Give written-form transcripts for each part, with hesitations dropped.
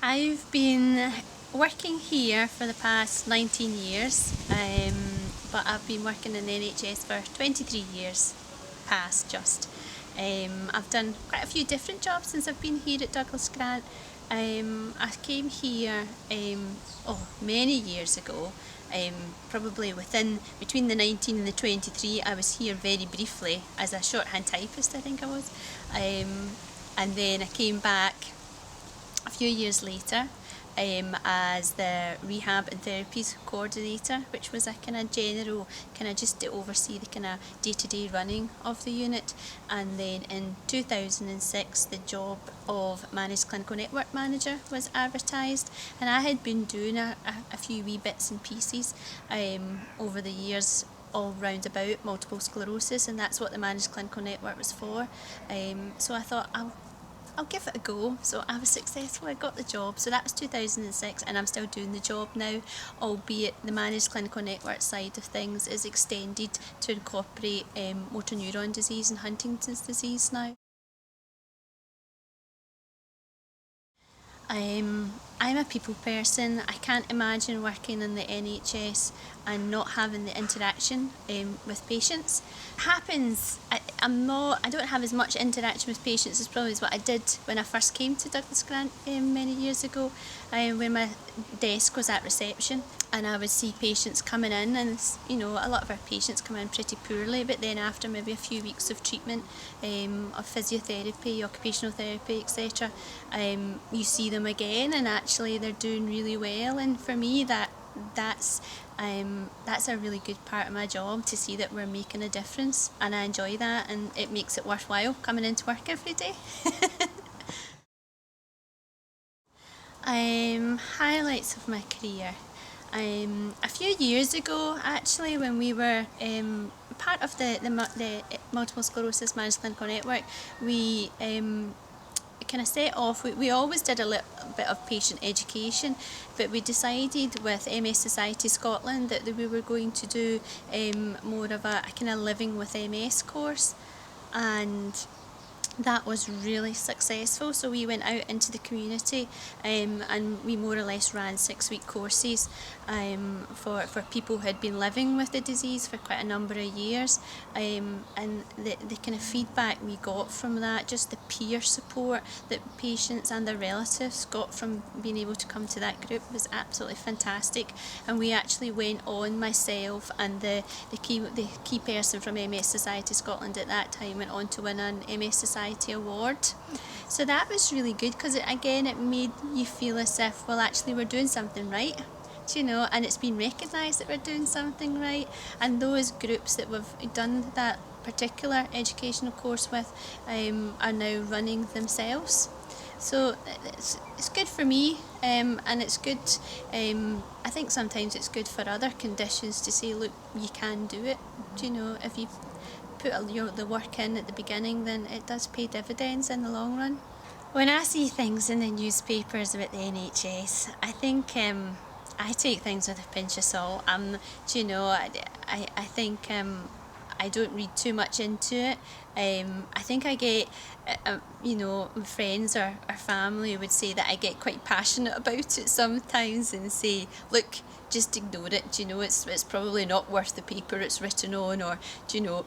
I've been working here for the past 19 years, but I've been working in the NHS for 23 years past just. I've done quite a few different jobs since I've been here at Douglas Grant. I came here many years ago, probably between the 19 and the 23. I was here very briefly as a shorthand typist, I think I was. And then I came back a few years later as the rehab and therapies coordinator, which was a kind of general, kind of just to oversee the kind of day-to-day running of the unit. And then in 2006 the job of managed clinical network manager was advertised, and I had been doing a few wee bits and pieces over the years all round about multiple sclerosis, and that's what the managed clinical network was for. So I thought I'll give it a go. So I was successful, I got the job. So that was 2006, and I'm still doing the job now, albeit the managed clinical network side of things is extended to incorporate motor neuron disease and Huntington's disease now. I'm a people person. I can't imagine working in the NHS and not having the interaction with patients. It happens. I don't have as much interaction with patients as probably as what I did when I first came to Douglas Grant many years ago, when my desk was at reception and I would see patients coming in, and a lot of our patients come in pretty poorly, but then after maybe a few weeks of treatment, of physiotherapy, occupational therapy, etc., you see them again and actually they're doing really well. And for me that's a really good part of my job, to see that we're making a difference, and I enjoy that, and it makes it worthwhile coming into work every day. Highlights of my career. A few years ago, actually, when we were part of the Multiple Sclerosis Managed Clinical Network, we kind of set off. We always did a little bit of patient education, but we decided with MS Society Scotland that we were going to do more of a kind of living with MS course, and that was really successful. So we went out into the community, and we more or less ran 6-week courses for people who had been living with the disease for quite a number of years. And the kind of feedback we got from that, just the peer support that patients and their relatives got from being able to come to that group, was absolutely fantastic. And we actually went on, myself and the key person from MS Society Scotland at that time, went on to win an MS Society award. So that was really good, because it made you feel as if, well, actually we're doing something right, and it's been recognised that we're doing something right. And those groups that we've done that particular educational course with are now running themselves. So it's good for me, and it's good. I think sometimes it's good for other conditions to say, look, you can do it. If you put the work in at the beginning, then it does pay dividends in the long run. When I see things in the newspapers about the NHS, I think I take things with a pinch of salt. I think I don't read too much into it. I think I get, friends or family would say that I get quite passionate about it sometimes, and say, look, just ignore it. It's probably not worth the paper it's written on, or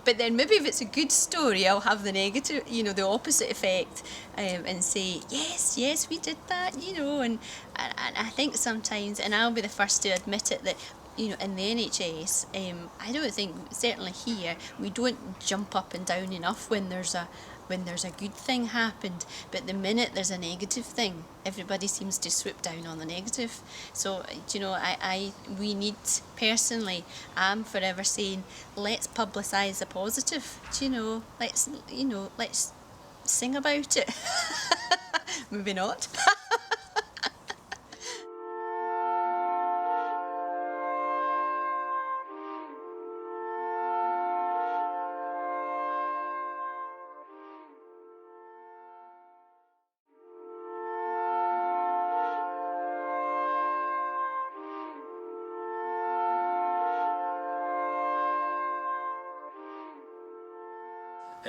But then maybe if it's a good story, I'll have the negative, the opposite effect, and say, yes, we did that, and I think sometimes, and I'll be the first to admit it, that in the NHS, I don't think, certainly here, we don't jump up and down enough when there's a good thing happened, but the minute there's a negative thing, everybody seems to swoop down on the negative. So we need, personally, I'm forever saying, let's publicise the positive. Let's sing about it. Maybe not.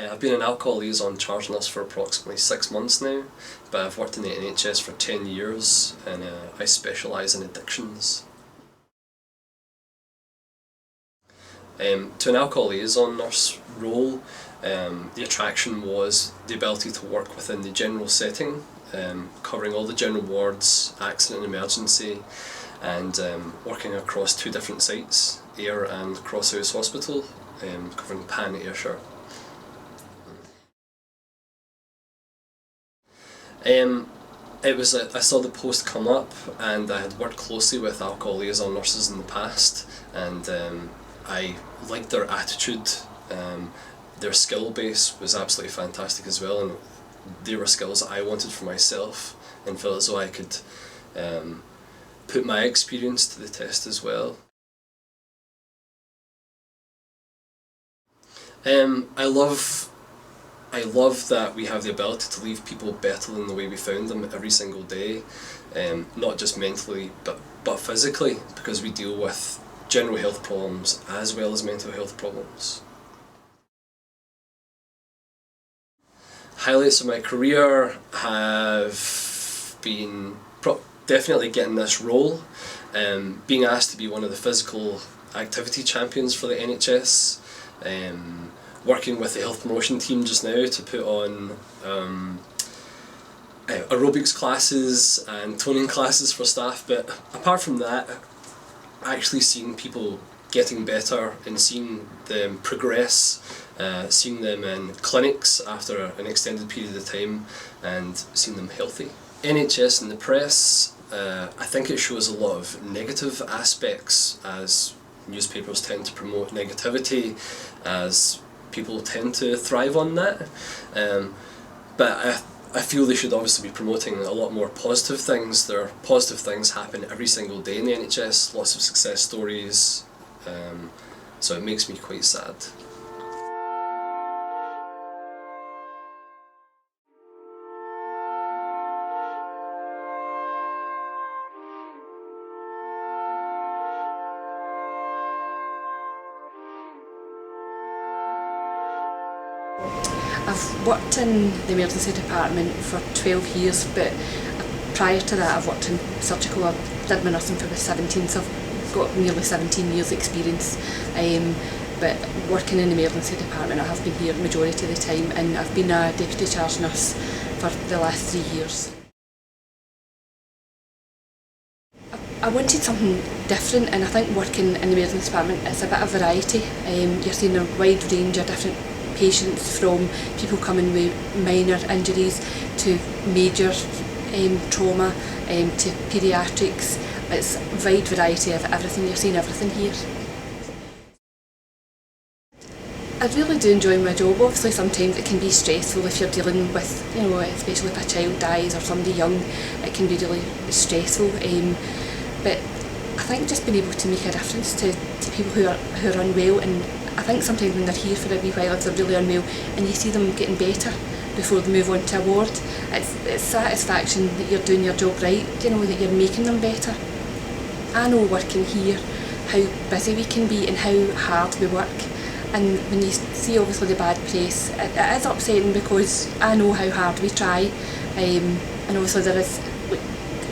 I've been an alcohol liaison charge nurse for approximately 6 months now, but I've worked in the NHS for 10 years and I specialise in addictions. To an alcohol liaison nurse role, the attraction was the ability to work within the general setting, covering all the general wards, accident and emergency, and working across 2 different sites, Ayr and Crosshouse Hospital, covering Pan Ayrshire. I saw the post come up, and I had worked closely with alcohol liaison nurses in the past, and I liked their attitude. Their skill base was absolutely fantastic as well, and they were skills that I wanted for myself and felt as though I could put my experience to the test as well. I love that we have the ability to leave people better than the way we found them every single day, not just mentally but physically, because we deal with general health problems as well as mental health problems. Highlights of my career have been definitely getting this role, being asked to be one of the physical activity champions for the NHS, working with the health promotion team just now to put on aerobics classes and toning classes for staff, but apart from that, actually seeing people getting better and seeing them progress, seeing them in clinics after an extended period of time and seeing them healthy. NHS and the press, I think it shows a lot of negative aspects, as newspapers tend to promote negativity, as people tend to thrive on that, but I feel they should obviously be promoting a lot more positive things. There are positive things happen every single day in the NHS, lots of success stories, so it makes me quite sad. I've worked in the emergency department for 12 years, but prior to that I've worked in surgical. I did my nursing for about 17, so I've got nearly 17 years experience. But working in the emergency department, I have been here the majority of the time, and I've been a deputy charge nurse for the last 3 years. I wanted something different, and I think working in the emergency department, it's a bit of variety. You're seeing a wide range of different patients, from people coming with minor injuries to major trauma, to paediatrics. It's a wide variety of everything. You're seeing everything here. I really do enjoy my job. Obviously sometimes it can be stressful if you're dealing with, especially if a child dies or somebody young, it can be really stressful. But I think just being able to make a difference to people who are unwell, and I think sometimes when they're here for a wee while, if they're really unwell, and you see them getting better before they move on to a ward, it's satisfaction that you're doing your job right, that you're making them better. I know working here how busy we can be and how hard we work, and when you see obviously the bad press, it is upsetting, because I know how hard we try, and obviously there is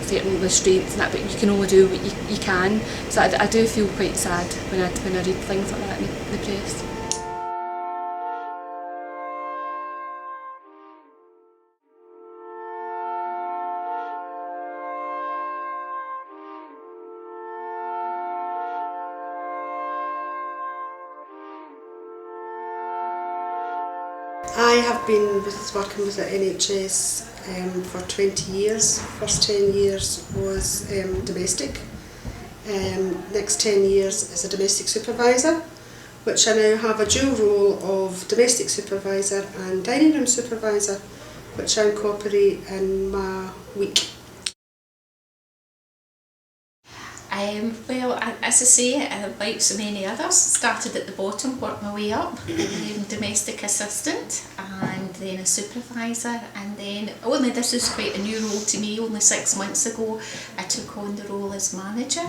certain restraints and that, but you can only do what you can. So I do feel quite sad when I read things like that in the press. I have been working with the NHS for 20 years. First 10 years was domestic. Next 10 years as a domestic supervisor, which I now have a dual role of domestic supervisor and dining room supervisor, which I incorporate in my week. Well, as I say, like so many others, started at the bottom, worked my way up, domestic assistant and then a supervisor, and then only this is quite a new role to me. Only 6 months ago I took on the role as manager.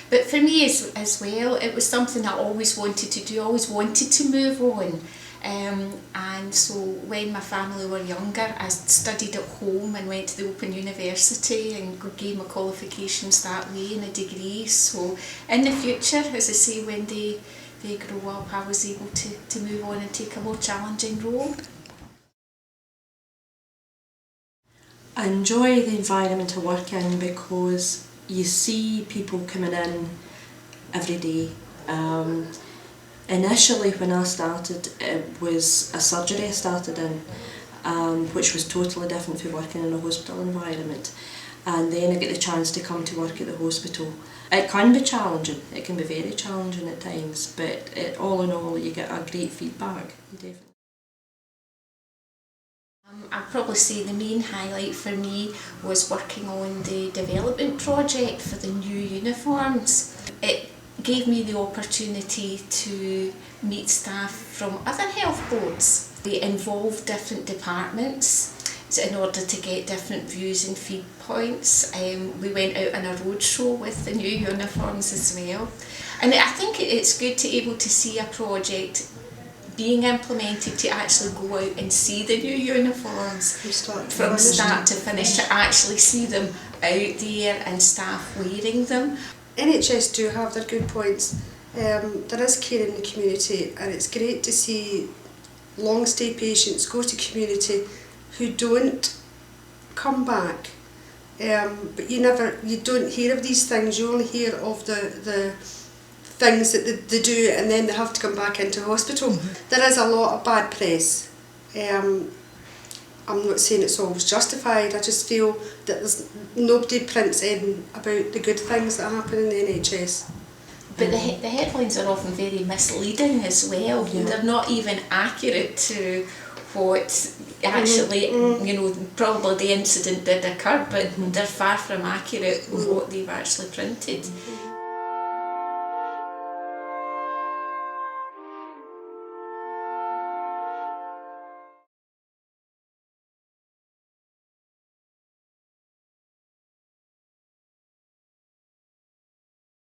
But for me as well, it was something I always wanted to do, always wanted to move on. And so when my family were younger, I studied at home and went to the Open University and gained my qualifications that way and a degree. So in the future, as I say, when they grow up, I was able to move on and take a more challenging role. I enjoy the environment I work in because you see people coming in every day. Initially when I started, it was a surgery I started in, which was totally different from working in a hospital environment. And then I get the chance to come to work at the hospital. It can be challenging, it can be very challenging at times, but all in all you get a great feedback. Definitely. I'd probably say the main highlight for me was working on the development project for the new uniforms. It gave me the opportunity to meet staff from other health boards. They involved different departments in order to get different views and viewpoints. We went out on a roadshow with the new uniforms as well. And I think it's good to be able to see a project being implemented, to actually go out and see the new uniforms from start to finish, to actually see them out there and staff wearing them. NHS do have their good points. There is care in the community, and it's great to see long stay patients go to community who don't come back. But you don't hear of these things. You only hear of the things that they do, and then they have to come back into hospital. There is a lot of bad press. I'm not saying it's always justified. I just feel that nobody prints in about the good things that happen in the NHS. But the headlines are often very misleading as well. They're not even accurate to what actually, probably the incident did occur, but they're far from accurate with what they've actually printed.